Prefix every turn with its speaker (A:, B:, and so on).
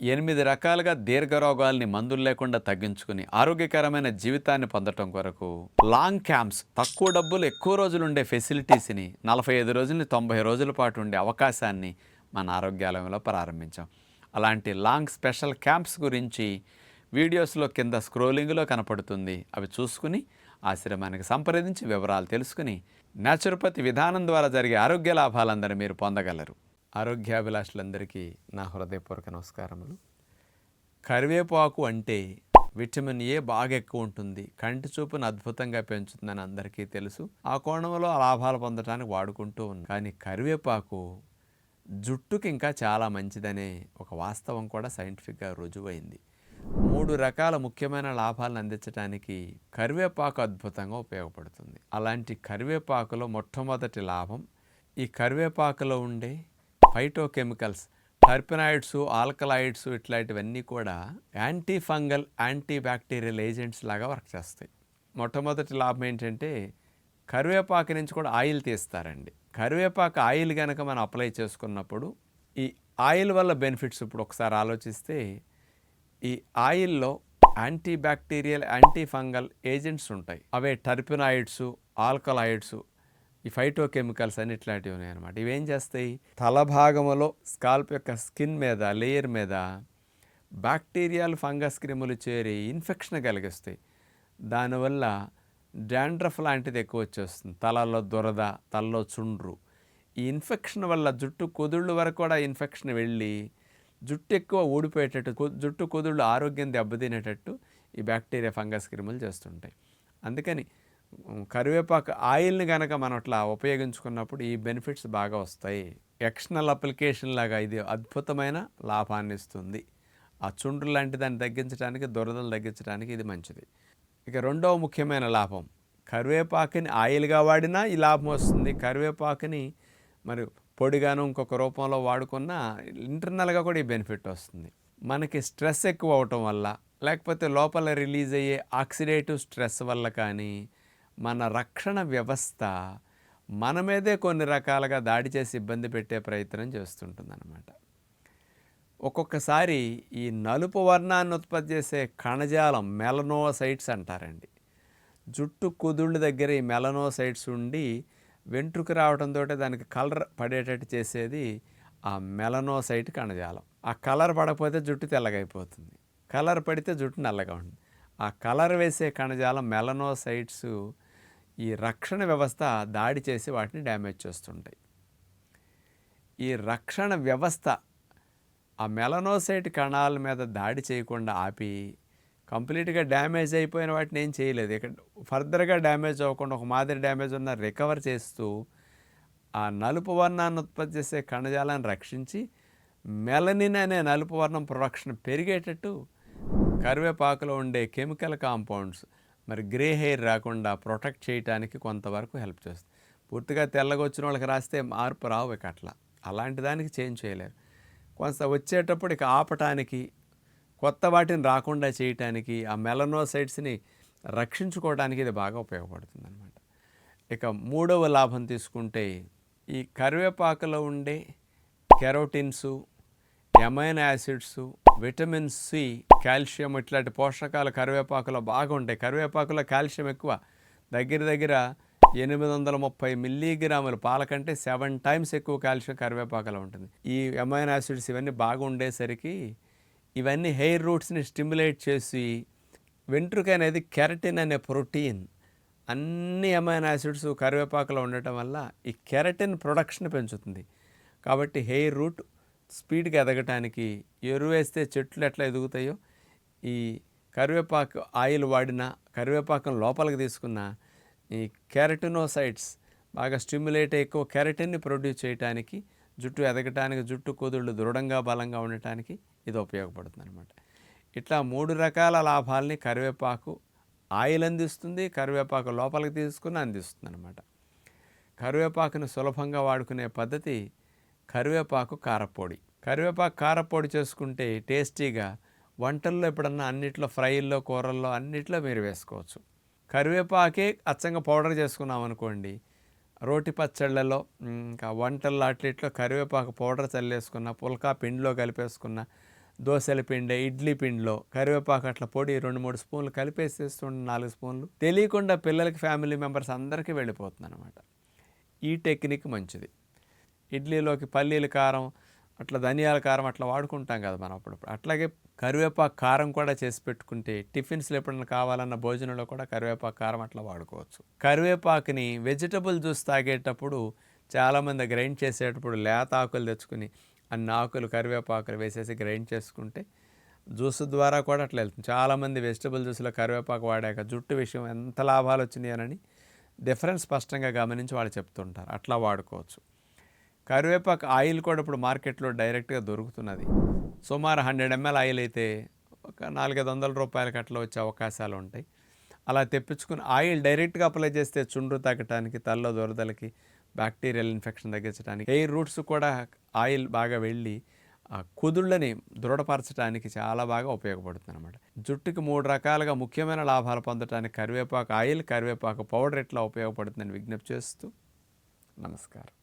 A: 8 రకాలుగా దీర్ఘరోగాల్ని మందులు లేకుండా తగ్గించుకుని ఆరోగ్యకరమైన జీవితాన్ని పొందటం కొరకు లాంగ్ క్యాంప్స్, తక్కువ డబ్బులు ఎక్కువ రోజులు ఉండే ఫెసిలిటీస్ని 45 రోజులని 90 రోజుల పాటు ఉండే అవకాశాన్ని మన ఆరోగ్యాలయంలో ప్రారంభించాం. అలాంటి లాంగ్ స్పెషల్ క్యాంప్స్ గురించి వీడియోస్లో కింద స్క్రోలింగ్లో కనపడుతుంది. అవి చూసుకుని ఆశ్రమానికి సంప్రదించి వివరాలు తెలుసుకుని న్యాచురోపతి విధానం ద్వారా జరిగే ఆరోగ్య లాభాలందరూ మీరు పొందగలరు. ఆరోగ్యాభిలాషులందరికీ నా హృదయపూర్వక నమస్కారములు. కరివేపాకు అంటే విటమిన్ ఏ బాగా ఎక్కువ ఉంటుంది, కంటి చూపును అద్భుతంగా పెంచుతుందని అందరికీ తెలుసు. ఆ కోణంలో లాభాలు పొందడానికి వాడుకుంటూ ఉన్నాం. కానీ కరివేపాకు జుట్టుకి ఇంకా చాలా మంచిదనే ఒక వాస్తవం కూడా సైంటిఫిక్గా రుజువైంది. 3 రకాల ముఖ్యమైన లాభాలను అందించడానికి కరివేపాకు అద్భుతంగా ఉపయోగపడుతుంది. అలాంటి కరివేపాకులో మొట్టమొదటి లాభం, ఈ కరివేపాకులో ఉండే ఫైటోకెమికల్స్, టర్పెనాయిడ్స్, ఆల్కలాయిడ్స్ ఇట్లాంటివన్నీ కూడా anti fungal, anti bacterial agents లాగా వర్క్ చేస్తాయి. మొట్టమొదటి లాభం ఏంటంటే కరివేపాకు నుంచి కూడా ఆయిల్ తీస్తారండి. కరివేపాకు ఆయిల్ కనుక మనం అప్లై చేసుకున్నప్పుడు ఈ ఆయిల్ వల్ల బెనిఫిట్స్ ఇప్పుడు ఒకసారి ఆలోచిస్తే, ఈ ఆయిల్లో anti bacterial, anti fungal agents ఉంటాయి. అవే టర్పెనాయిడ్స్, ఆల్కలాయిడ్స్, ఈ ఫైటోకెమికల్స్ అని ఇట్లాంటివి ఉన్నాయన్నమాట. ఇవేం చేస్తాయి, తల భాగంలో స్కాల్ప్ యొక్క స్కిన్ మీద, లేయర్ మీద బ్యాక్టీరియాలు, ఫంగస్ క్రిములు చేరి ఇన్ఫెక్షన్ కలిగిస్తాయి. దానివల్ల డాండ్రఫ్ లాంటిది ఎక్కువ వచ్చేస్తుంది. తలలో దురద, తలలో చుండ్రు. ఈ ఇన్ఫెక్షన్ వల్ల జుట్టు కుదుళ్ళు వరకు కూడా ఇన్ఫెక్షన్ వెళ్ళి జుట్టు ఎక్కువ ఊడిపోయేటట్టు, జుట్టు కుదుళ్ళు ఆరోగ్యం దెబ్బతినేటట్టు ఈ బ్యాక్టీరియా, ఫంగస్ క్రిములు చేస్తుంటాయి. అందుకని కరివేపాకు ఆయిల్ని కనుక మనం అట్లా ఉపయోగించుకున్నప్పుడు ఈ బెనిఫిట్స్ బాగా వస్తాయి. ఎక్స్టర్నల్ అప్లికేషన్ లాగా ఇది అద్భుతమైన లాభాన్ని ఇస్తుంది. ఆ చుండ్రు లాంటి దాన్ని తగ్గించడానికి, దురదలు తగ్గించడానికి ఇది మంచిది. ఇక రెండవ ముఖ్యమైన లాభం, కరివేపాకుని ఆయిల్గా వాడినా ఈ లాభం వస్తుంది. కరివేపాకుని మరి పొడిగాను ఇంకొక రూపంలో వాడుకున్నా ఇంటర్నల్గా కూడా ఈ బెనిఫిట్ వస్తుంది. మనకి స్ట్రెస్ ఎక్కువ అవటం వల్ల, లేకపోతే లోపల రిలీజ్ అయ్యే ఆక్సిడేటివ్ స్ట్రెస్ వల్ల కానీ మన రక్షణ వ్యవస్థ మన మీదే కొన్ని రకాలుగా దాడి చేసి ఇబ్బంది పెట్టే ప్రయత్నం చేస్తుంటుందన్నమాట. ఒక్కొక్కసారి ఈ నలుపు వర్ణాన్ని ఉత్పత్తి చేసే కణజాలం మెలనోసైట్స్ అంటారండి. జుట్టు కుదుళ్ళ దగ్గర ఈ మెలనోసైట్స్ ఉండి వెంట్రుక రావడంతో దానికి కలర్ పడేటట్టు చేసేది ఆ మెలనోసైట్ కణజాలం. ఆ కలర్ పడకపోతే జుట్టు తెల్లగైపోతుంది, కలర్ పడితే జుట్టు నల్లగా ఉంటుంది. ఆ కలర్ వేసే కణజాలం మెలనోసైట్స్ ఈ రక్షణ వ్యవస్థ దాడి చేసి వాటిని డ్యామేజ్ చేస్తుంటాయి. ఈ రక్షణ వ్యవస్థ ఆ మెలనోసైట్ కణాల మీద దాడి చేయకుండా ఆపి కంప్లీట్గా డ్యామేజ్ అయిపోయిన వాటిని ఏం చేయలేదు. ఇక్కడ ఫర్దర్గా డ్యామేజ్ అవ్వకుండా ఒక మాదిరి డ్యామేజ్ ఉన్న రికవర్ చేస్తూ ఆ నలుపు వర్ణాన్ని ఉత్పత్తి చేసే కణజాలాన్ని రక్షించి మెలనిన్ అనే నలుపు వర్ణం ప్రొడక్షన్ పెరిగేటట్టు కరివేపాకులో ఉండే కెమికల్ కాంపౌండ్స్ మరి గ్రే హెయిర్ రాకుండా ప్రొటెక్ట్ చేయడానికి కొంతవరకు హెల్ప్ చేస్తుంది. పూర్తిగా తెల్లగా వచ్చిన వాళ్ళకి రాస్తే మార్పు రావు ఇక అట్లా, అలాంటి దానికి చేంజ్ చేయలేరు. కొంత వచ్చేటప్పుడు ఇక ఆపటానికి, కొత్త వాటిని రాకుండా చేయటానికి, ఆ మెలనోసైట్స్ని రక్షించుకోవడానికి ఇది బాగా ఉపయోగపడుతుంది అన్నమాట. ఇక మూడవ లాభం తీసుకుంటే, ఈ కరివేపాకులో ఉండే carotenes, amino acids, vitamin C, calcium ఇట్లాంటి పోషకాలు కరివేపాకులో బాగా ఉంటాయి. కరివేపాకులో కాల్షియం ఎక్కువ, దగ్గర 830 మిల్లీగ్రాములు, పాల కంటే 7 టైమ్స్ ఎక్కువ కాల్షియం కరివేపాకులో ఉంటుంది. ఈ ఎమైనో యాసిడ్స్ ఇవన్నీ బాగా ఉండేసరికి ఇవన్నీ హెయిర్ రూట్స్ని స్టిమ్యులేట్ చేసి వెంట్రుక అనేది కెరటిన్ అనే ప్రోటీన్, అన్ని ఎమైనో యాసిడ్స్ కరివేపాకులో ఉండటం వల్ల ఈ కెరటిన్ ప్రొడక్షన్ పెంచుతుంది. కాబట్టి హెయిర్ రూట్ స్పీడ్గా ఎదగటానికి, ఎరువు వేస్తే చెట్లు ఎట్లా ఎదుగుతాయో ఈ కరివేపాకు ఆయిల్ వాడిన, కరివేపాకును లోపలికి తీసుకున్న ఈ కెరటినోసైట్స్ బాగా స్టిమ్యులేట్ ఎక్కువ కెరటిన్ని ప్రొడ్యూస్ చేయడానికి, జుట్టు ఎదగటానికి, జుట్టు కుదుళ్ళు దృఢంగా బలంగా ఉండటానికి ఇది ఉపయోగపడుతుంది అనమాట. ఇట్లా 3 రకాల లాభాలని కరివేపాకు ఆయిల్ అందిస్తుంది, కరివేపాకు లోపలికి తీసుకుని అందిస్తుంది అనమాట. కరివేపాకును సులభంగా వాడుకునే పద్ధతి కరివేపాకు కారపొడి. కరివేపాకు కారపొడి చేసుకుంటే టేస్టీగా వంటల్లో ఎప్పుడన్నా అన్నిట్లో, ఫ్రైల్లో, కూరల్లో అన్నిట్లో మీరు వేసుకోవచ్చు. కరివేపాకే అచ్చంగా పౌడర్ చేసుకున్నాం అనుకోండి, రోటి పచ్చళ్ళలో, ఇంకా వంటల్లో అట్లిట్లో కరివేపాకు పౌడర్ చల్లేసుకున్న, పుల్కా పిండిలో కలిపేసుకున్న, దోశల పిండి, ఇడ్లీ పిండిలో కరివేపాకు అట్లా పొడి 2-3 స్పూన్లు కలిపేసేస్తుండే 4 స్పూన్లు. తెలియకుండా పిల్లలకి, ఫ్యామిలీ మెంబర్స్ అందరికీ వెళ్ళిపోతుందన్నమాట. ఈ టెక్నిక్ మంచిది. ఇడ్లీలోకి పల్లీల కారం, అట్లా ధనియాల కారం అట్లా వాడుకుంటాం కదా మనం అప్పుడప్పుడు. అట్లాగే కరివేపాకు కారం కూడా చేసి పెట్టుకుంటే టిఫిన్స్లో ఎప్పుడైనా కావాలన్న భోజనంలో కూడా కరివేపాకు కారం అట్లా వాడుకోవచ్చు. కరివేపాకుని వెజిటబుల్ జ్యూస్ తాగేటప్పుడు చాలామంది గ్రైండ్ చేసేటప్పుడు లేత ఆకులు తెచ్చుకుని అన్ని ఆకులు కరివేపాకులు వేసేసి గ్రైండ్ చేసుకుంటే జ్యూస్ ద్వారా కూడా అట్లా వెళ్తుంది. చాలామంది వెజిటబుల్ జ్యూస్లో కరివేపాకు వాడాక జుట్టు విషయం ఎంత లాభాలు వచ్చినాయని డిఫరెన్స్ స్పష్టంగా గమనించి వాళ్ళు చెప్తుంటారు. అట్లా వాడుకోవచ్చు. కరివేపాకు ఆయిల్ కూడా ఇప్పుడు మార్కెట్లో డైరెక్ట్గా దొరుకుతున్నది. సుమారు 100 ml ఆయిల్ అయితే ఒక 400-500 రూపాయలకి అట్లా వచ్చే అవకాశాలు ఉంటాయి. అలా తెప్పించుకుని ఆయిల్ డైరెక్ట్గా అప్లై చేస్తే చుండ్రు తగ్గటానికి, తలలో దురదలకి, బ్యాక్టీరియల్ ఇన్ఫెక్షన్ తగ్గించడానికి, హెయిర్ రూట్స్ కూడా ఆయిల్ బాగా వెళ్ళి ఆ కుదుళ్ళని దృఢపరచడానికి చాలా బాగా ఉపయోగపడుతుంది అనమాట. జుట్టుకి 3 రకాలుగా ముఖ్యమైన లాభాలు పొందడానికి కరివేపాకు ఆయిల్, కరివేపాకు పౌడర్ ఎట్లా ఉపయోగపడుతుందని విజ్ఞప్తి చేస్తూ నమస్కారం.